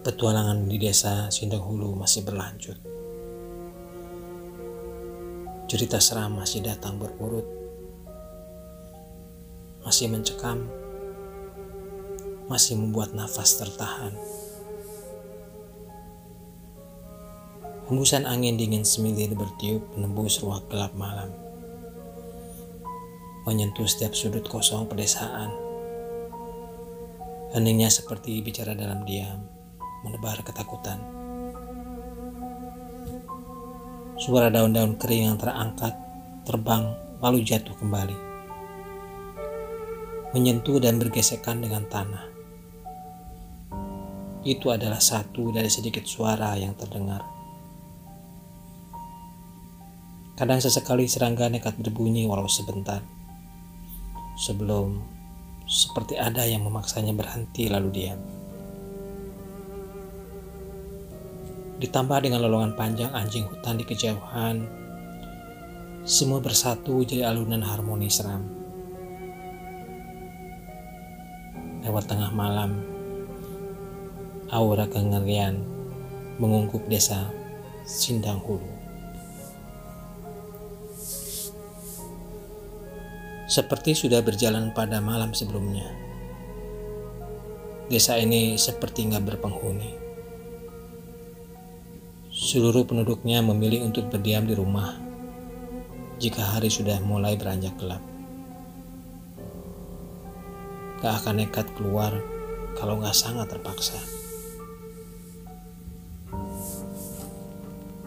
Petualangan di desa Sindang-Hulu masih berlanjut. Cerita seram masih datang berurut, masih mencekam, masih membuat nafas tertahan. Hembusan angin dingin semilir bertiup menembus ruang gelap malam, menyentuh setiap sudut kosong pedesaan. Heningnya seperti bicara dalam diam, menebar ketakutan. Suara daun-daun kering yang terangkat, terbang, lalu jatuh kembali, menyentuh dan bergesekan dengan tanah. Itu adalah satu dari sedikit suara yang terdengar. Kadang sesekali serangga nekat berbunyi walau sebentar, sebelum seperti ada yang memaksanya berhenti lalu diam. Ditambah dengan lolongan panjang anjing hutan di kejauhan, semua bersatu jadi alunan harmoni seram. Lewat tengah malam, aura kengerian mengungkup desa Sindang-Hulu. Seperti sudah berjalan pada malam sebelumnya, desa ini seperti nggak berpenghuni. Seluruh penduduknya memilih untuk berdiam di rumah jika hari sudah mulai beranjak gelap. Gak akan nekat keluar kalau gak sangat terpaksa.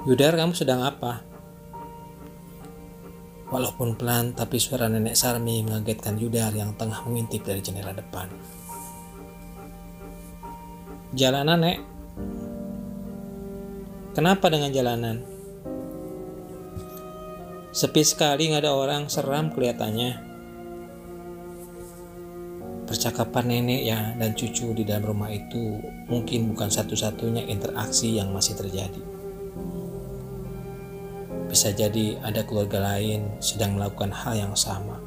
Yudar, kamu sedang apa? Walaupun pelan, tapi suara nenek Sarmi mengagetkan Yudar yang tengah mengintip dari jendela depan. Jalanan, Nek? Kenapa dengan jalanan? Sepi sekali, gak ada orang, seram kelihatannya. Percakapan nenek ya dan cucu di dalam rumah itu mungkin bukan satu-satunya interaksi yang masih terjadi. Bisa jadi ada keluarga lain sedang melakukan hal yang sama,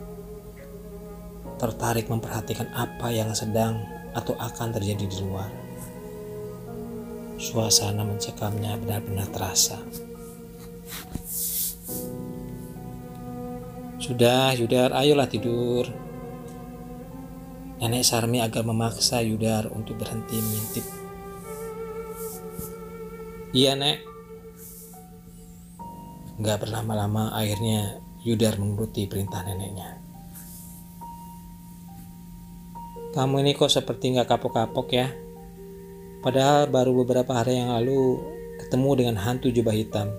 tertarik memperhatikan apa yang sedang atau akan terjadi di luar. Suasana mencekamnya benar-benar terasa. Sudah, Yudar, ayolah tidur. Nenek Sarmi agak memaksa Yudar untuk berhenti mengintip. Iya, Nek. Gak berlama-lama akhirnya Yudar menuruti perintah neneknya. Kamu ini kok seperti gak kapok-kapok ya? Padahal baru beberapa hari yang lalu ketemu dengan hantu jubah hitam.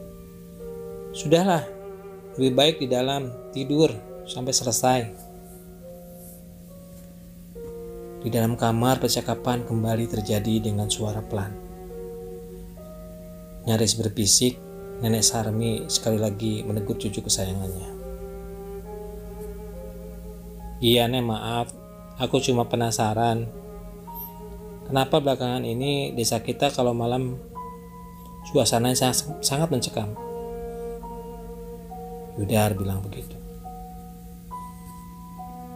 Sudahlah, lebih baik di dalam tidur sampai selesai. Di dalam kamar percakapan kembali terjadi dengan suara pelan. Nyaris berbisik, nenek Sarmi sekali lagi menegur cucu kesayangannya. Iya, Nek, maaf. Aku cuma penasaran. Kenapa belakangan ini desa kita kalau malam suasananya sangat mencekam? Yudar bilang begitu.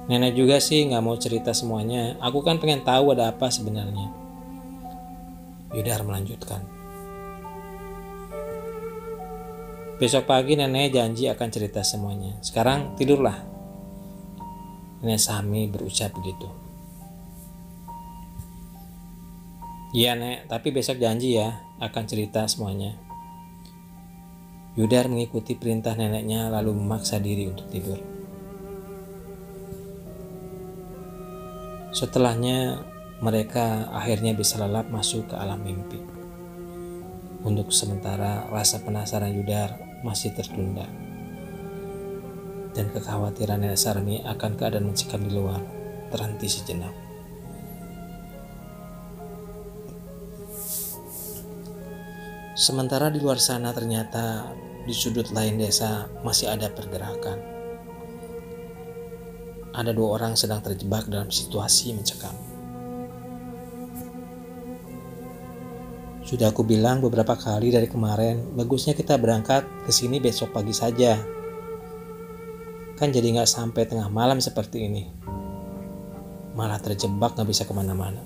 Nenek juga sih gak mau cerita semuanya. Aku kan pengen tahu ada apa sebenarnya. Yudar melanjutkan. Besok pagi nenek janji akan cerita semuanya. Sekarang tidurlah. Nenek Sarmi berucap begitu. Iya, Nek, tapi besok janji ya akan cerita semuanya. Yudar mengikuti perintah neneknya lalu memaksa diri untuk tidur. Setelahnya mereka akhirnya bisa lelap masuk ke alam mimpi. Untuk sementara rasa penasaran Yudar masih tertunda. Dan kekhawatiran nenek Sarmi akan keadaan mencekam di luar terhenti sejenak. Sementara di luar sana ternyata di sudut lain desa masih ada pergerakan. Ada dua orang sedang terjebak dalam situasi mencekam. Sudah aku bilang beberapa kali dari kemarin, bagusnya kita berangkat ke sini besok pagi saja. Kan jadi gak sampai tengah malam seperti ini. Malah terjebak gak bisa kemana-mana.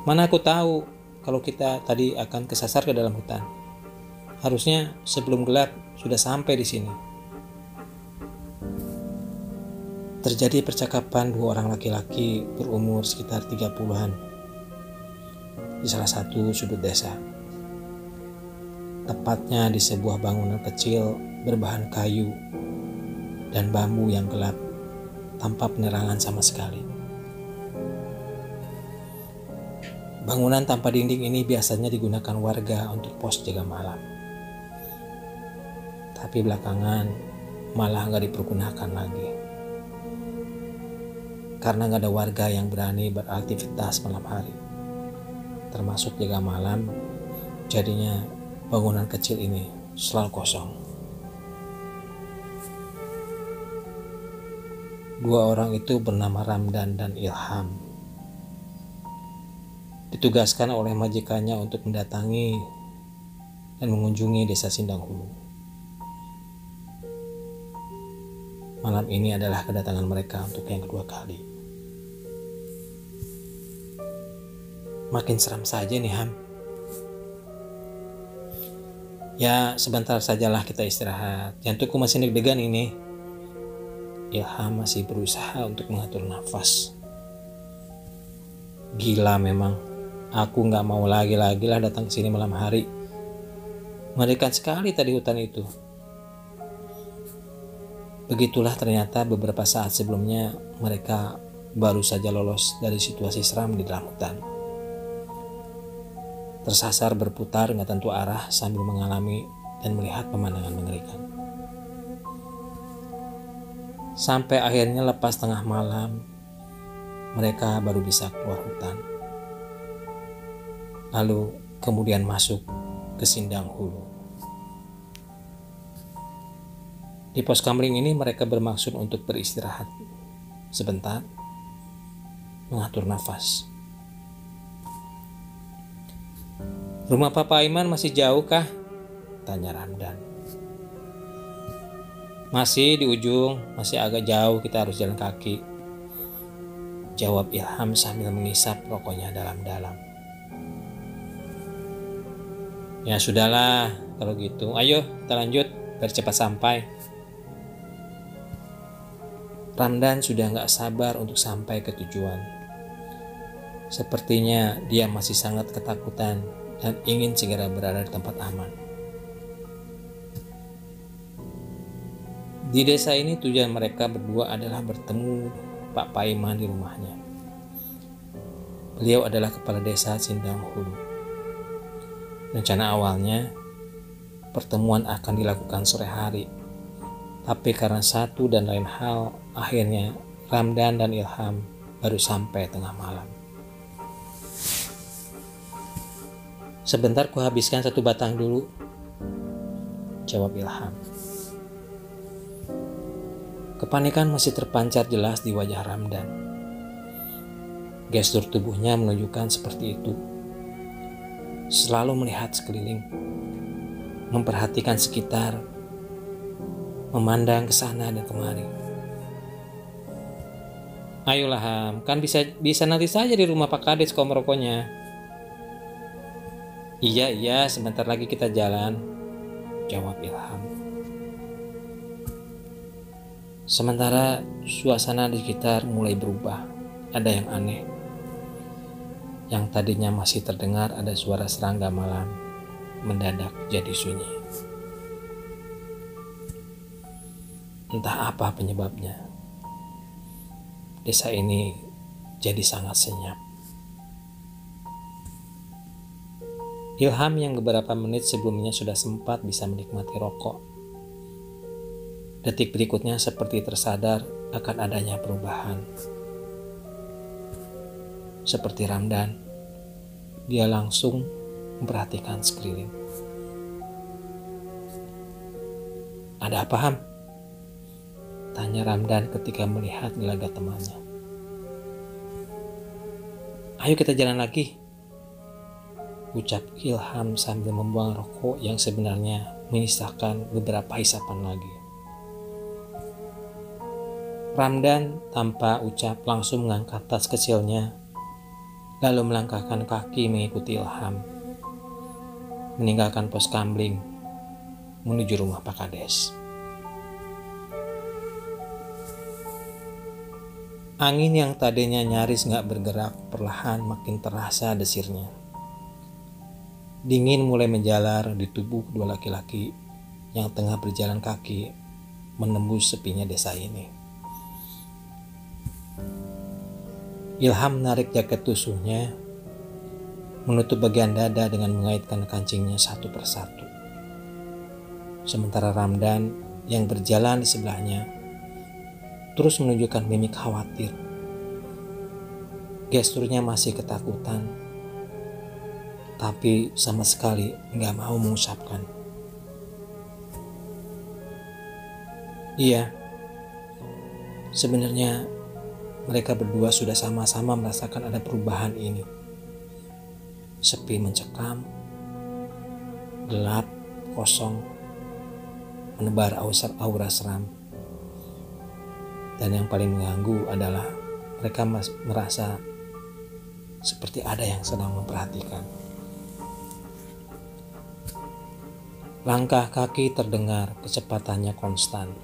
Mana aku tahu kalau kita tadi akan kesasar ke dalam hutan. Harusnya sebelum gelap sudah sampai di sini. Terjadi percakapan dua orang laki-laki berumur sekitar 30-an di salah satu sudut desa. Tepatnya di sebuah bangunan kecil berbahan kayu dan bambu yang gelap tanpa penerangan sama sekali. Bangunan tanpa dinding ini biasanya digunakan warga untuk pos jaga malam. Tapi belakangan malah nggak dipergunakan lagi. Karena nggak ada warga yang berani beraktivitas malam hari. Termasuk jaga malam, jadinya bangunan kecil ini selalu kosong. Dua orang itu bernama Ramdan dan Ilham. Ditugaskan oleh majikannya untuk mendatangi dan mengunjungi desa Sindanghulu. Malam ini adalah kedatangan mereka untuk yang kedua kali. Makin seram saja nih, Ham. Ya, sebentar sajalah kita istirahat. Jantungku masih deg-degan ini. Ilham masih berusaha untuk mengatur nafas. Gila memang. Aku gak mau lagi-lagi lah datang ke sini malam hari. Mengerikan sekali tadi hutan itu. Begitulah ternyata beberapa saat sebelumnya mereka baru saja lolos dari situasi seram di dalam hutan. Tersasar berputar gak tentu arah sambil mengalami dan melihat pemandangan mengerikan. Sampai akhirnya lepas tengah malam, mereka baru bisa keluar hutan. Lalu kemudian masuk ke Sindanghulu. Di pos kamling ini mereka bermaksud untuk beristirahat sebentar, mengatur nafas. Rumah Papa Aiman masih jauh kah? Tanya Ramdan. Masih di ujung, masih agak jauh, kita harus jalan kaki. Jawab Ilham sambil mengisap rokoknya dalam-dalam. Ya sudahlah kalau gitu, ayo kita lanjut biar cepat sampai. Ramdan sudah gak sabar untuk sampai ke tujuan. Sepertinya dia masih sangat ketakutan dan ingin segera berada di tempat aman. Di desa ini tujuan mereka berdua adalah bertemu Pak Paiman di rumahnya. Beliau adalah kepala desa Sindanghulu. Rencana awalnya pertemuan akan dilakukan sore hari, tapi karena satu dan lain hal, akhirnya Ramdan dan Ilham baru sampai tengah malam. Sebentar ku habiskan satu batang dulu, jawab Ilham. Kepanikan masih terpancar jelas di wajah Ramdan. Gestur tubuhnya menunjukkan seperti itu. Selalu melihat sekeliling, memperhatikan sekitar, memandang ke sana dan kemari. Ayolah Ham, kan bisa nanti saja di rumah Pak Kades kau merokoknya. Iya, sebentar lagi kita jalan, jawab Ilham. Sementara suasana di sekitar mulai berubah, ada yang aneh. Yang tadinya masih terdengar ada suara serangga malam, mendadak jadi sunyi. Entah apa penyebabnya, desa ini jadi sangat senyap. Ilham yang beberapa menit sebelumnya sudah sempat bisa menikmati rokok, detik berikutnya seperti tersadar akan adanya perubahan. Seperti Ramdan, dia langsung memperhatikan sekeliling. Ada apa, Ham? Tanya Ramdan ketika melihat gelagat temannya. Ayo kita jalan lagi, ucap Ilham sambil membuang rokok yang sebenarnya menyisakan beberapa hisapan lagi. Ramdan tanpa ucap langsung mengangkat tas kecilnya, lalu melangkahkan kaki mengikuti Ilham, meninggalkan pos kamling menuju rumah Pak Kades. Angin yang tadinya nyaris gak bergerak perlahan makin terasa desirnya. Dingin mulai menjalar di tubuh kedua laki-laki yang tengah berjalan kaki menembus sepinya desa ini. Ilham menarik jaket tusuhnya, menutup bagian dada dengan mengaitkan kancingnya satu persatu. Sementara Ramdan yang berjalan di sebelahnya terus menunjukkan mimik khawatir. Gesturnya masih ketakutan, tapi sama sekali gak mau mengucapkan. Iya, sebenarnya mereka berdua sudah sama-sama merasakan ada perubahan ini. Sepi mencekam, gelap, kosong, menebar aura seram. Dan yang paling mengganggu adalah mereka merasa seperti ada yang sedang memperhatikan. Langkah kaki terdengar, kecepatannya konstan.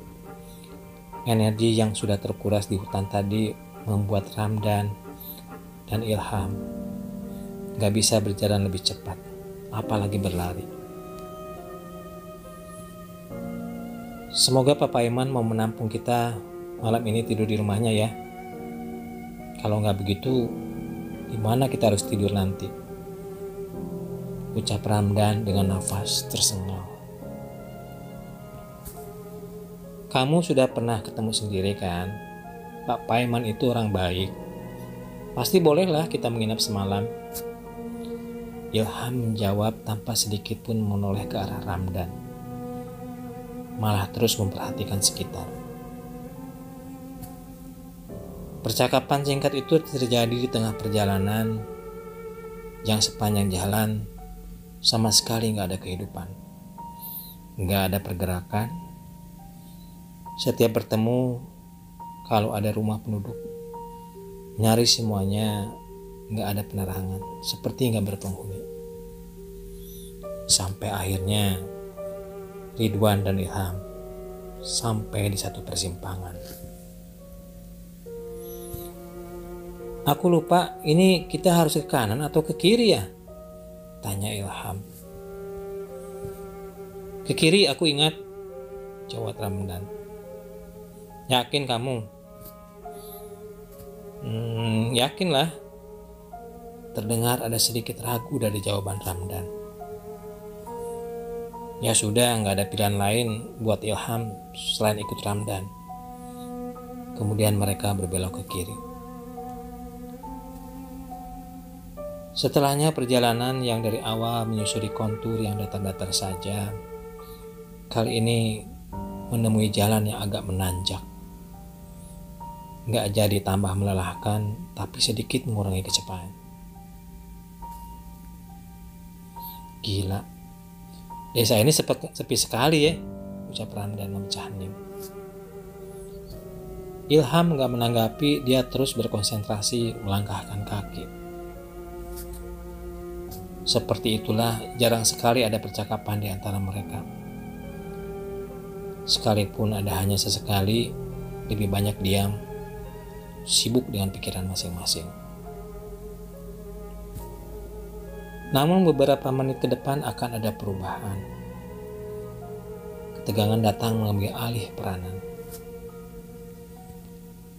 Energi yang sudah terkuras di hutan tadi membuat Ramdan dan Ilham gak bisa berjalan lebih cepat, apalagi berlari. Semoga Papa Iman mau menampung kita malam ini tidur di rumahnya ya. Kalau nggak begitu, di mana kita harus tidur nanti? Ucap Ramdan dengan nafas tersengal. Kamu sudah pernah ketemu sendiri kan? Pak Paiman itu orang baik. Pasti bolehlah kita menginap semalam. Ilham menjawab tanpa sedikit pun menoleh ke arah Ramdan. Malah terus memperhatikan sekitar. Percakapan singkat itu terjadi di tengah perjalanan yang sepanjang jalan sama sekali gak ada kehidupan, gak ada pergerakan. Setiap bertemu, kalau ada rumah penduduk, nyaris semuanya gak ada penerangan, seperti gak berpenghuni. Sampai akhirnya Ridwan dan Ilham sampai di satu persimpangan. Aku lupa, ini kita harus ke kanan atau ke kiri ya? Tanya Ilham. Ke kiri aku ingat, jawab Ramdan. Yakin kamu? Yakinlah. Terdengar ada sedikit ragu dari jawaban Ramdan. Ya sudah, gak ada pilihan lain buat Ilham selain ikut Ramdan. Kemudian mereka berbelok ke kiri. Setelahnya perjalanan yang dari awal menyusuri kontur yang datar-datar saja, kali ini menemui jalan yang agak menanjak. Gak jadi tambah melelahkan, tapi sedikit mengurangi kecepatan. Gila, desa ini sepi sekali ya, ucap Ramdan memecah hening. Ilham gak menanggapi, dia terus berkonsentrasi melangkahkan kaki. Seperti itulah jarang sekali ada percakapan di antara mereka. Sekalipun ada hanya sesekali, lebih banyak diam, sibuk dengan pikiran masing-masing. Namun beberapa menit ke depan akan ada perubahan. Ketegangan datang mengambil alih peranan.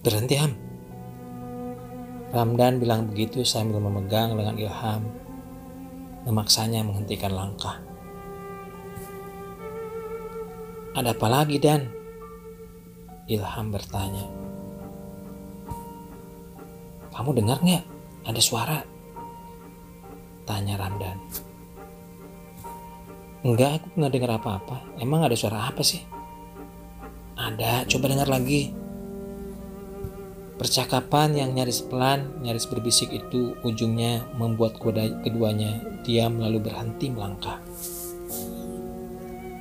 Berhenti, Ham. Ramdan bilang begitu sambil memegang lengan Ilham, memaksanya menghentikan langkah. Ada apa lagi, Dan? Ilham bertanya. Kamu dengar nggak? Ada suara? Tanya Ramdan. Enggak, aku nggak dengar apa-apa. Emang ada suara apa sih? Ada, coba dengar lagi. Percakapan yang nyaris pelan, nyaris berbisik itu ujungnya membuat keduanya diam lalu berhenti melangkah.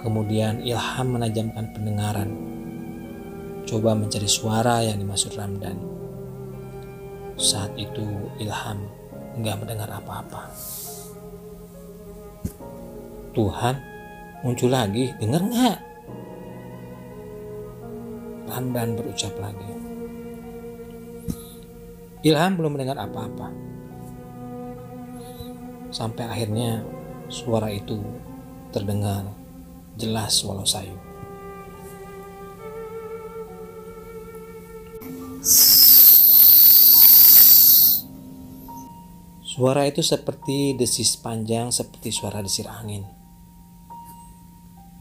Kemudian Ilham menajamkan pendengaran, coba mencari suara yang dimaksud Ramdan. Saat itu Ilham nggak mendengar apa-apa. Tuhan, muncul lagi, dengar nggak? Ramdan berucap lagi. Ilham belum mendengar apa-apa. Sampai akhirnya suara itu terdengar jelas walau sayu. Suara itu seperti desis panjang, seperti suara desir angin.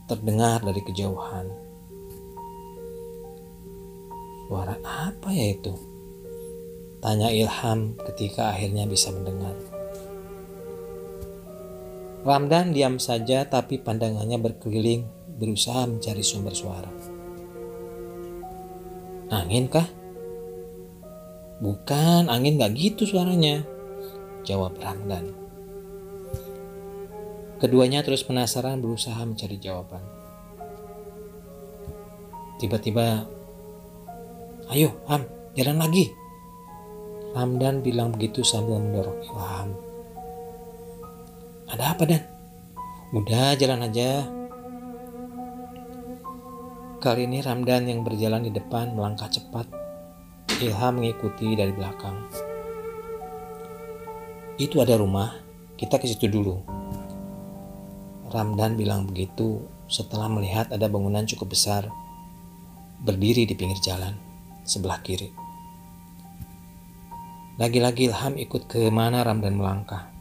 Terdengar dari kejauhan. Suara apa ya itu? Tanya Ilham ketika akhirnya bisa mendengar. Ramdan diam saja, tapi pandangannya berkeliling berusaha mencari sumber suara. Angin kah? Bukan, angin gak gitu suaranya, jawab Ramdan. Keduanya terus penasaran berusaha mencari jawaban. Tiba-tiba, ayo Ham, jalan lagi. Ramdan bilang begitu sambil mendorong Ilham. Ada apa Dan? Udah jalan aja. Kali ini Ramdan yang berjalan di depan melangkah cepat. Ilham mengikuti dari belakang. Itu ada rumah, kita ke situ dulu. Ramdan bilang begitu setelah melihat ada bangunan cukup besar berdiri di pinggir jalan sebelah kiri. Lagi-lagi Ilham ikut ke mana Ramdan melangkah.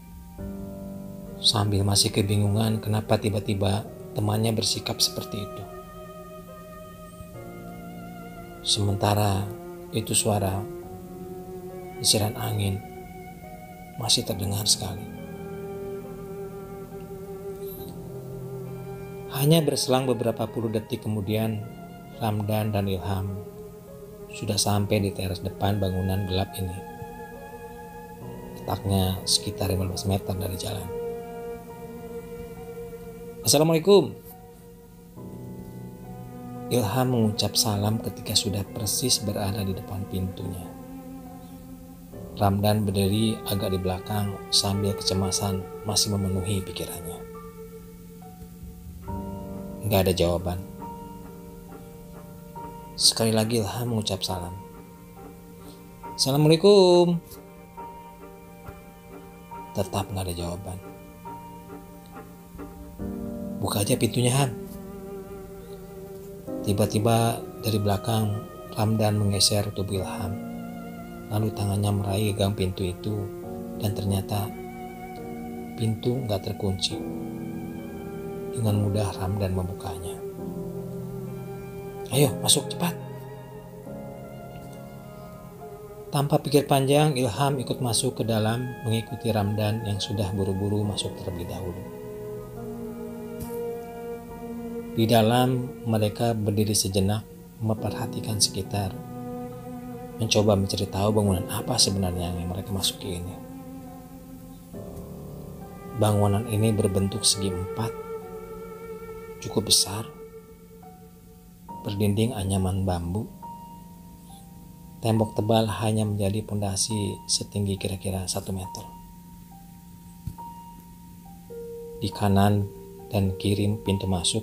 Sambil masih kebingungan kenapa tiba-tiba temannya bersikap seperti itu. Sementara itu suara desiran angin masih terdengar sekali. Hanya berselang beberapa puluh detik kemudian, Ramdan dan Ilham sudah sampai di teras depan bangunan gelap ini. Letaknya sekitar 15 meter dari jalan. Assalamualaikum. Ilham mengucap salam ketika sudah persis berada di depan pintunya. Ramdan berdiri agak di belakang sambil kecemasan masih memenuhi pikirannya. Gak ada jawaban. Sekali lagi Ilham mengucap salam. Assalamualaikum. Tetap gak ada jawaban. Buka aja pintunya Ham. Tiba-tiba dari belakang Ramdan menggeser tubuh Ilham. Lalu tangannya meraih gagang pintu itu dan ternyata pintu gak terkunci. Dengan mudah Ramdan membukanya. Ayo masuk cepat. Tanpa pikir panjang Ilham ikut masuk ke dalam mengikuti Ramdan yang sudah buru-buru masuk terlebih dahulu. Di dalam mereka berdiri sejenak memperhatikan sekitar, mencoba mencari tahu bangunan apa sebenarnya yang mereka masuki ini. Bangunan ini berbentuk segi empat, cukup besar, berdinding anyaman bambu. Tembok tebal hanya menjadi pondasi setinggi kira-kira 1 meter. Di kanan dan kiri pintu masuk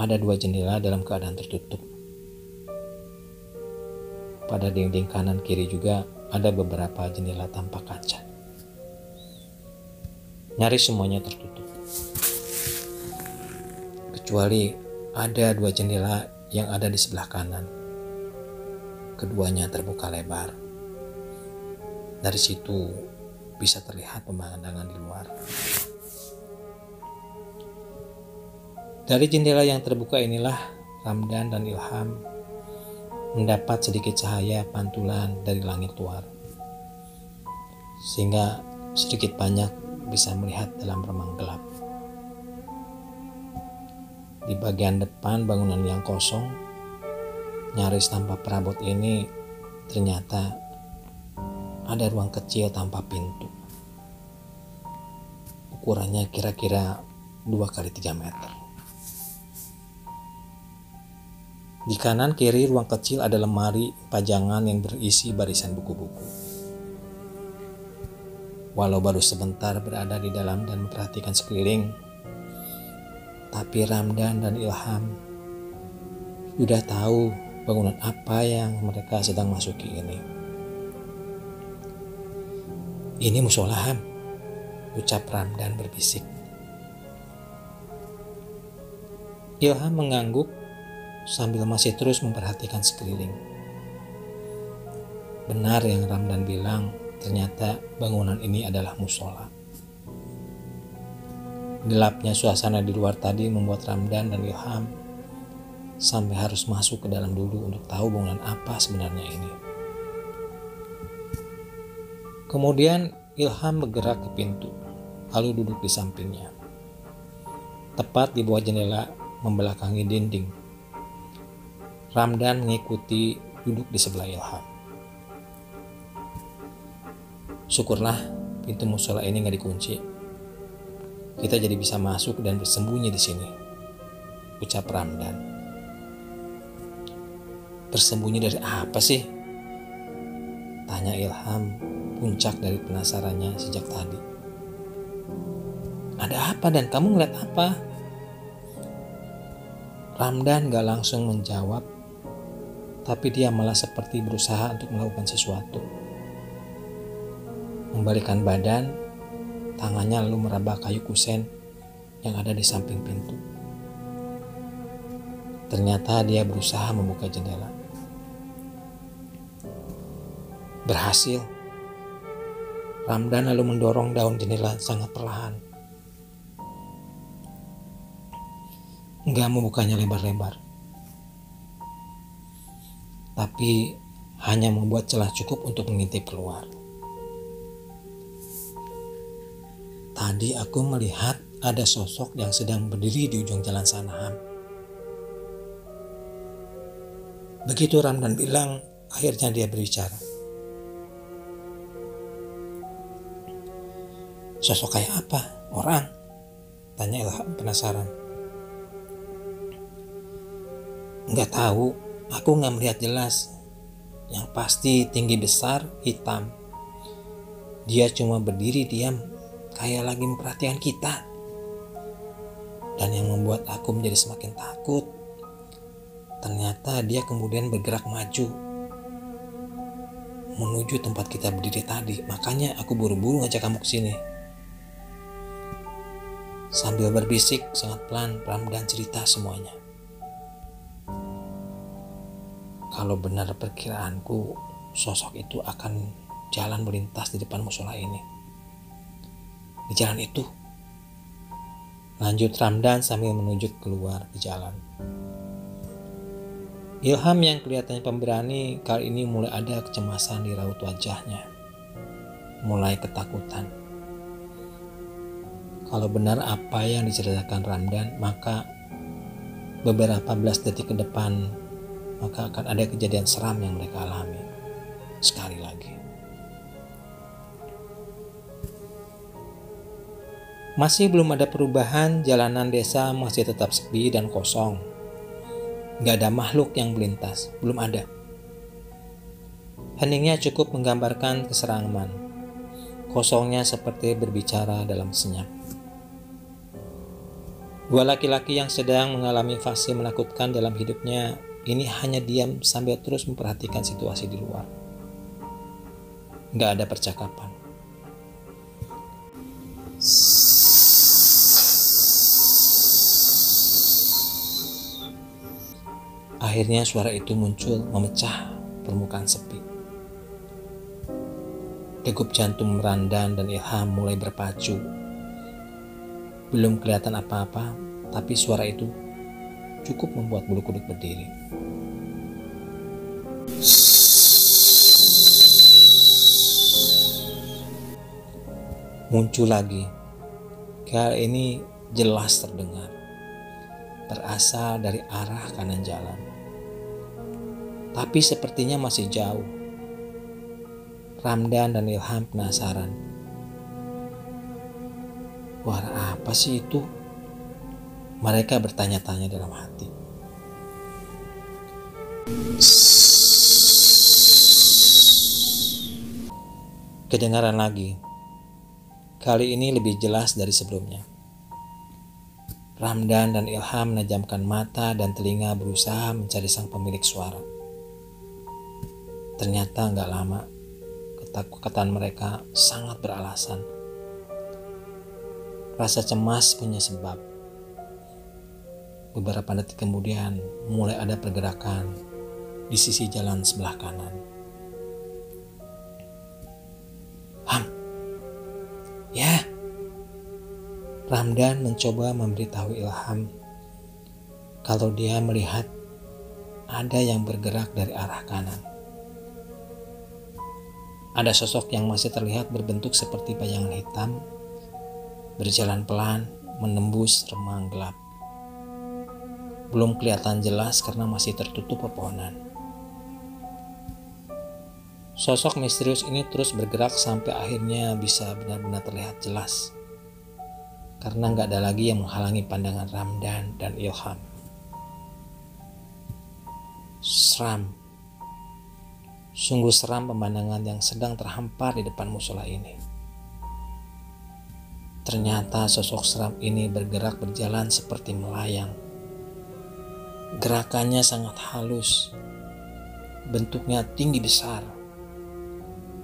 ada 2 jendela dalam keadaan tertutup. Pada dinding kanan kiri juga ada beberapa jendela tanpa kaca. Nyaris semuanya tertutup. Kecuali ada 2 jendela yang ada di sebelah kanan. Keduanya terbuka lebar. Dari situ bisa terlihat pemandangan di luar. Dari jendela yang terbuka inilah Ramdan dan Ilham mendapat sedikit cahaya pantulan dari langit luar, sehingga sedikit banyak bisa melihat dalam remang gelap. Di bagian depan bangunan yang kosong, nyaris tanpa perabot ini, ternyata ada ruang kecil tanpa pintu. Ukurannya kira-kira 2 kali 3 meter. Di kanan kiri ruang kecil ada lemari pajangan yang berisi barisan buku-buku. Walau baru sebentar berada di dalam dan memperhatikan sekeliling, tapi Ramdan dan Ilham sudah tahu bangunan apa yang mereka sedang masuki ini. "Ini musola, Ham," ucap Ramdan berbisik. Ilham mengangguk sambil masih terus memperhatikan sekeliling. Benar yang Ramdan bilang, ternyata bangunan ini adalah musola. Gelapnya suasana di luar tadi membuat Ramdan dan Ilham sampai harus masuk ke dalam dulu untuk tahu bangunan apa sebenarnya ini. Kemudian Ilham bergerak ke pintu, lalu duduk di sampingnya, tepat di bawah jendela membelakangi dinding. Ramdan mengikuti duduk di sebelah Ilham. "Syukurlah pintu musola ini nggak dikunci. Kita jadi bisa masuk dan bersembunyi di sini," ucap Ramdan. "Bersembunyi dari apa sih?" tanya Ilham, puncak dari penasarannya sejak tadi. "Ada apa dan kamu ngeliat apa?" Ramdan gak langsung menjawab, tapi dia malah seperti berusaha untuk melakukan sesuatu. Membalikkan badan, tangannya lalu meraba kayu kusen yang ada di samping pintu. Ternyata dia berusaha membuka jendela. Berhasil. Ramdan lalu mendorong daun jendela sangat perlahan. Enggak membukanya lebar-lebar, tapi hanya membuat celah cukup untuk mengintip keluar. "Tadi aku melihat ada sosok yang sedang berdiri di ujung jalan sana, Ham." Begitu Ramdan bilang, akhirnya dia berbicara. "Sosok kayak apa? Orang?" tanya Ilham penasaran. "Nggak tahu, aku nggak melihat jelas. Yang pasti tinggi besar, hitam. Dia cuma berdiri diam, kayak lagi memperhatikan kita. Dan yang membuat aku menjadi semakin takut, ternyata dia kemudian bergerak maju menuju tempat kita berdiri tadi. Makanya aku buru-buru ngajak kamu ke sini." Sambil berbisik sangat pelan, Ramdan cerita semuanya. Kalau benar perkiraanku, sosok itu akan jalan melintas di depan musola ini. Di jalan itu, lanjut Ramdan sambil menunjuk keluar ke jalan. Ilham yang kelihatannya pemberani kali ini mulai ada kecemasan di raut wajahnya. Mulai ketakutan. Kalau benar apa yang diceritakan Ramdan, maka beberapa belas detik ke depan maka akan ada kejadian seram yang mereka alami. Sekali lagi. Masih belum ada perubahan, jalanan desa masih tetap sepi dan kosong. Gak ada makhluk yang melintas, belum ada. Heningnya cukup menggambarkan keseraman. Kosongnya seperti berbicara dalam senyap. Dua laki-laki yang sedang mengalami fase menakutkan dalam hidupnya ini hanya diam sambil terus memperhatikan situasi di luar. Gak ada percakapan. Akhirnya suara itu muncul memecah permukaan sepi. Degup jantung Ramdan dan Ilham mulai berpacu. Belum kelihatan apa-apa, tapi suara itu cukup membuat bulu kuduk berdiri. Muncul lagi. Kali ini jelas terdengar. Berasal dari arah kanan jalan. Tapi sepertinya masih jauh. Ramdan dan Ilham penasaran. Suara apa sih itu? Mereka bertanya-tanya dalam hati. Kedengaran lagi. Kali ini lebih jelas dari sebelumnya. Ramdan dan Ilham menajamkan mata dan telinga berusaha mencari sang pemilik suara. Ternyata gak lama, ketakutan mereka sangat beralasan. Rasa cemas punya sebab. Beberapa detik kemudian mulai ada pergerakan di sisi jalan sebelah kanan. Ham, ya. Ramdan mencoba memberitahu Ilham kalau dia melihat ada yang bergerak dari arah kanan. Ada sosok yang masih terlihat berbentuk seperti bayangan hitam, berjalan pelan menembus remang gelap. Belum kelihatan jelas karena masih tertutup pepohonan. Sosok misterius ini terus bergerak sampai akhirnya bisa benar-benar terlihat jelas. Karena gak ada lagi yang menghalangi pandangan Ramdan dan Ilham. Seram. Sungguh seram pemandangan yang sedang terhampar di depan musola ini. Ternyata sosok seram ini bergerak berjalan seperti melayang. Gerakannya sangat halus. Bentuknya tinggi besar.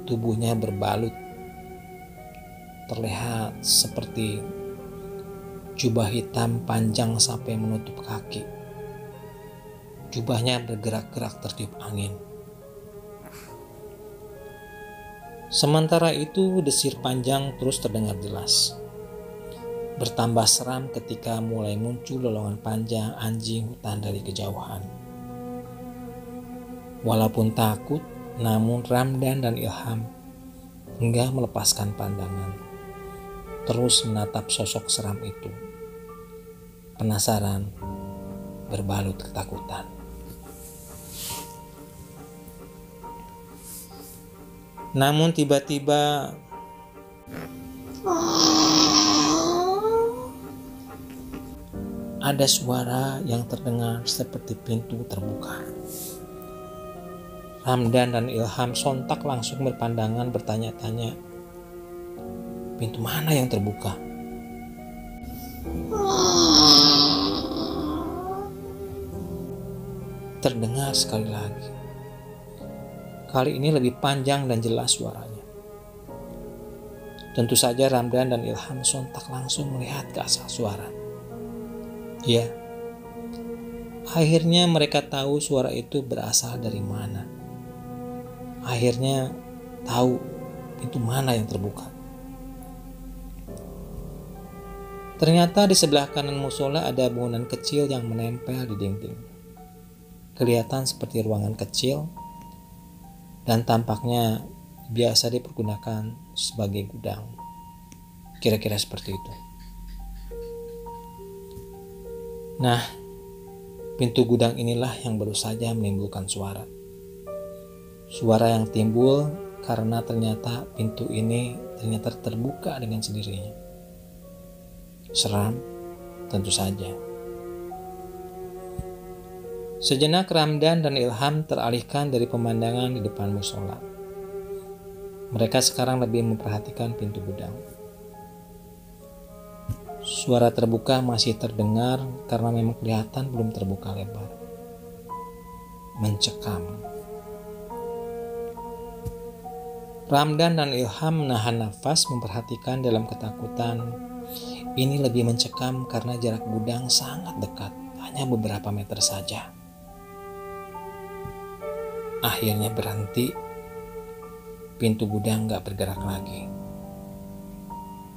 Tubuhnya berbalut. Terlihat seperti jubah hitam panjang sampai menutup kaki. Jubahnya bergerak-gerak tertiup angin. Sementara itu desir panjang terus terdengar jelas. Bertambah seram ketika mulai muncul lolongan panjang anjing hutan dari kejauhan. Walaupun takut, namun Ramdan dan Ilham enggak melepaskan pandangan. Terus menatap sosok seram itu. Penasaran berbalut ketakutan. Namun tiba-tiba ada suara yang terdengar seperti pintu terbuka. Ramdan dan Ilham sontak langsung berpandangan bertanya-tanya, pintu mana yang terbuka? Terdengar sekali lagi. Kali ini lebih panjang dan jelas suaranya. Tentu saja Ramdan dan Ilham sontak langsung melihat ke asal suara. Ya, akhirnya mereka tahu suara itu berasal dari mana. Akhirnya tahu pintu mana yang terbuka. Ternyata di sebelah kanan musola ada bangunan kecil yang menempel di dinding. Kelihatan seperti ruangan kecil dan tampaknya biasa dipergunakan sebagai gudang. Kira-kira seperti itu. Nah, pintu gudang inilah yang baru saja menimbulkan suara. Suara yang timbul karena ternyata pintu ini ternyata terbuka dengan sendirinya. Seram, tentu saja. Sejenak Ramdan dan Ilham teralihkan dari pemandangan di depan musola. Mereka sekarang lebih memperhatikan pintu gudang. Suara terbuka masih terdengar karena memang kelihatan belum terbuka lebar. Mencekam. Ramdan dan Ilham menahan nafas memperhatikan dalam ketakutan. Ini lebih mencekam karena jarak gudang sangat dekat, hanya beberapa meter saja. Akhirnya berhenti, pintu gudang gak bergerak lagi.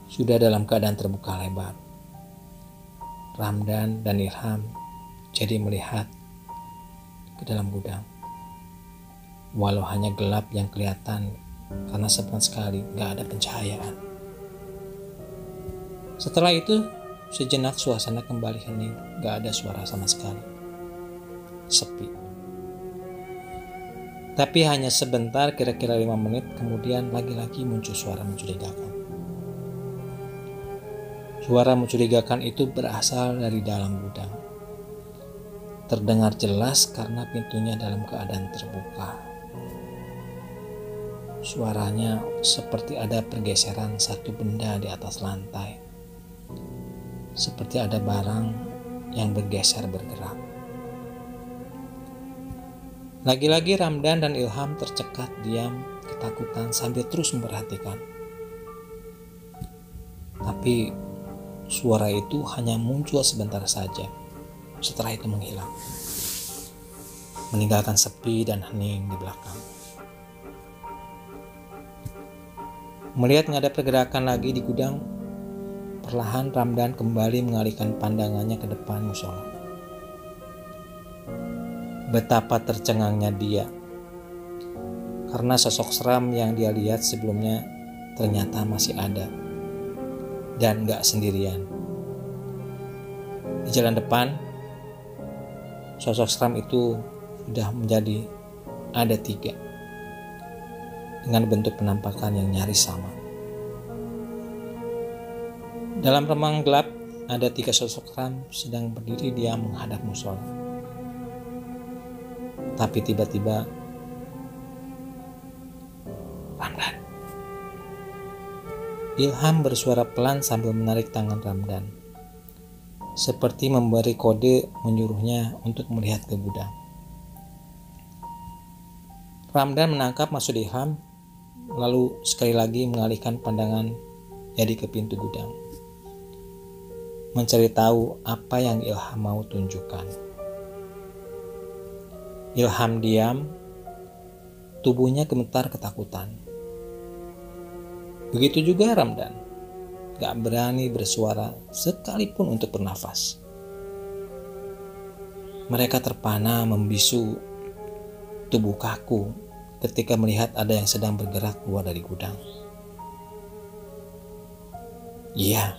Sudah dalam keadaan terbuka lebar. Ramdan dan Ilham jadi melihat ke dalam gudang. Walau hanya gelap yang kelihatan karena sama sekali gak ada pencahayaan. Setelah itu, sejenak suasana kembali hening, gak ada suara sama sekali. Sepi. Tapi hanya sebentar, kira-kira 5 menit kemudian lagi-lagi muncul suara mencurigakan. Suara mencurigakan itu berasal dari dalam gudang. Terdengar jelas karena pintunya dalam keadaan terbuka. Suaranya seperti ada pergeseran satu benda di atas lantai. Seperti ada barang yang bergeser bergerak. Lagi-lagi Ramdan dan Ilham tercekat diam, ketakutan sambil terus memperhatikan. Tapi suara itu hanya muncul sebentar saja. Setelah itu menghilang, meninggalkan sepi dan hening di belakang. Melihat nggak ada pergerakan lagi di gudang, perlahan Ramdan kembali mengalihkan pandangannya ke depan musola. Betapa tercengangnya dia, karena sosok seram yang dia lihat sebelumnya ternyata masih ada, dan gak sendirian. Di jalan depan, sosok seram itu sudah menjadi ada 3, dengan bentuk penampakan yang nyaris sama. Dalam remang gelap, ada 3 sosok seram sedang berdiri diam menghadap musola. Tapi tiba-tiba, Ramdan. Ilham bersuara pelan sambil menarik tangan Ramdan, seperti memberi kode menyuruhnya untuk melihat ke gudang. Ramdan menangkap maksud Ilham, lalu sekali lagi mengalihkan pandangan jadi ke pintu gudang, mencari tahu apa yang Ilham mau tunjukkan. Ilham diam, tubuhnya gemetar ketakutan. Begitu juga Ramdan, gak berani bersuara sekalipun untuk bernafas. Mereka terpana membisu, tubuh kaku ketika melihat ada yang sedang bergerak keluar dari gudang. Iya,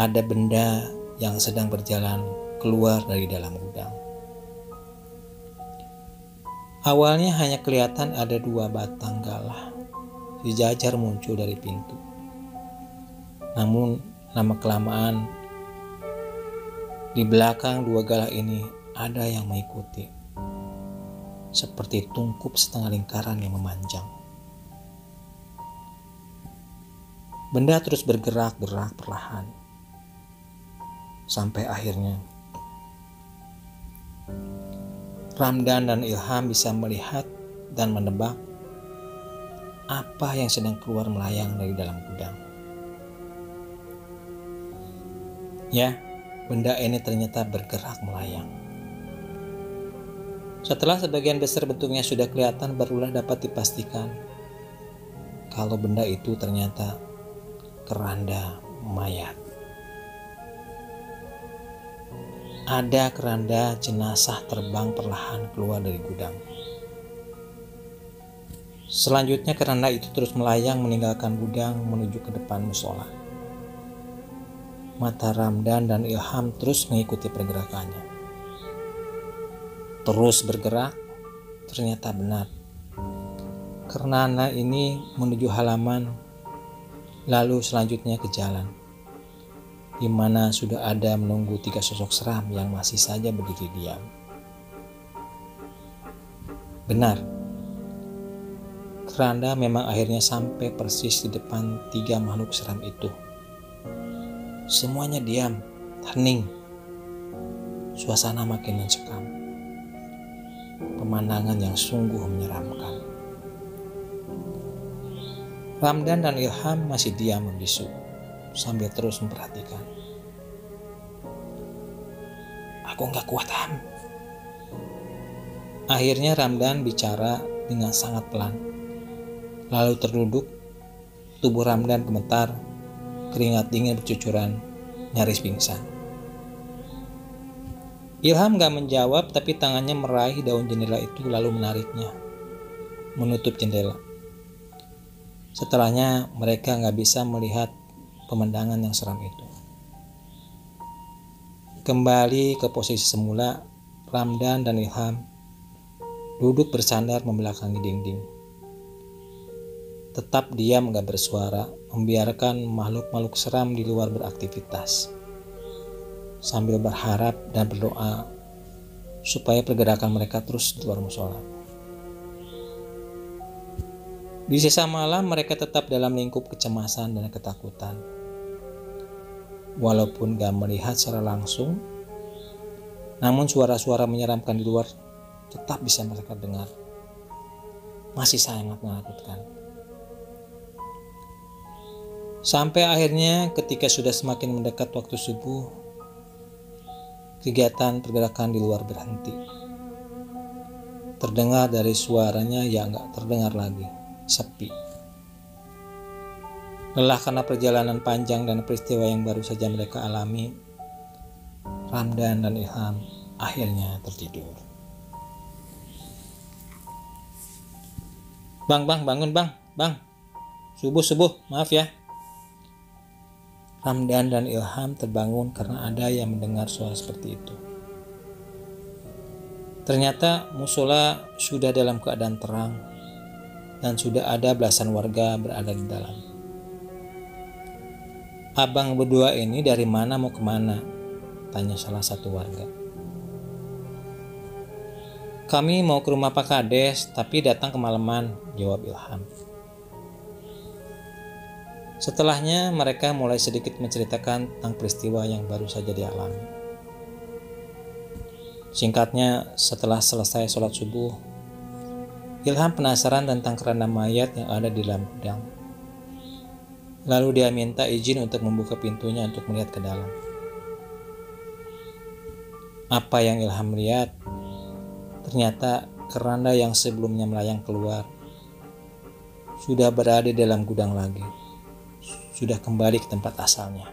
ada benda yang sedang berjalan keluar dari dalam gudang. Awalnya hanya kelihatan ada 2 batang galah sejajar muncul dari pintu. Namun lama-kelamaan di belakang 2 galah ini ada yang mengikuti, seperti tungkup setengah lingkaran yang memanjang. Benda terus bergerak-gerak perlahan, sampai akhirnya Ramdan dan Ilham bisa melihat dan menebak apa yang sedang keluar melayang dari dalam gudang. Ya, benda ini ternyata bergerak melayang. Setelah sebagian besar bentuknya sudah kelihatan, barulah dapat dipastikan kalau benda itu ternyata keranda mayat. Ada keranda jenazah terbang perlahan keluar dari gudang. Selanjutnya keranda itu terus melayang meninggalkan gudang menuju ke depan musola. Mata Ramdan dan Ilham terus mengikuti pergerakannya. Terus bergerak, ternyata benar. Keranda ini menuju halaman, lalu selanjutnya ke jalan, di mana sudah ada menunggu 3 sosok seram yang masih saja berdiri diam. Benar, keranda memang akhirnya sampai persis di depan 3 makhluk seram itu. Semuanya diam, hening. Suasana makin mencekam. Pemandangan yang sungguh menyeramkan. Ramdan dan Ilham masih diam membisu, sambil terus memperhatikan. Aku gak kuat, Ham. Akhirnya Ramdan bicara dengan sangat pelan. Lalu terduduk, tubuh Ramdan gemetar, keringat dingin bercucuran, nyaris pingsan. Ilham gak menjawab, tapi tangannya meraih daun jendela itu lalu menariknya, menutup jendela. Setelahnya mereka gak bisa melihat pemandangan yang seram itu. Kembali ke posisi semula, Ramdan dan Ilham duduk bersandar membelakangi dinding. Tetap diam gak bersuara, membiarkan makhluk-makhluk seram di luar beraktivitas, sambil berharap dan berdoa supaya pergerakan mereka terus di luar musola. Di sisa malam mereka tetap dalam lingkup kecemasan dan ketakutan. Walaupun gak melihat secara langsung, namun suara-suara menyeramkan di luar tetap bisa mereka dengar. Masih sangat menakutkan. Sampai akhirnya ketika sudah semakin mendekat waktu subuh, kegiatan pergerakan di luar berhenti. Terdengar dari suaranya yang gak terdengar lagi, sepi. Lelah karena perjalanan panjang dan peristiwa yang baru saja mereka alami, Ramdan dan Ilham akhirnya tertidur. Bang, bangun bang. Subuh, maaf ya. Ramdan dan Ilham terbangun karena ada yang mendengar suara seperti itu. Ternyata musola sudah dalam keadaan terang dan sudah ada belasan warga berada di dalam. Abang berdua ini dari mana mau kemana? Tanya salah satu warga. Kami mau ke rumah Pak Kades tapi datang kemalaman, jawab Ilham. Setelahnya mereka mulai sedikit menceritakan tentang peristiwa yang baru saja dialami. Singkatnya, setelah selesai sholat subuh, Ilham penasaran tentang keranda mayat yang ada di dalam gudang. Lalu dia minta izin untuk membuka pintunya untuk melihat ke dalam. Apa yang Ilham lihat? Ternyata keranda yang sebelumnya melayang keluar sudah berada di dalam gudang lagi. Sudah kembali ke tempat asalnya.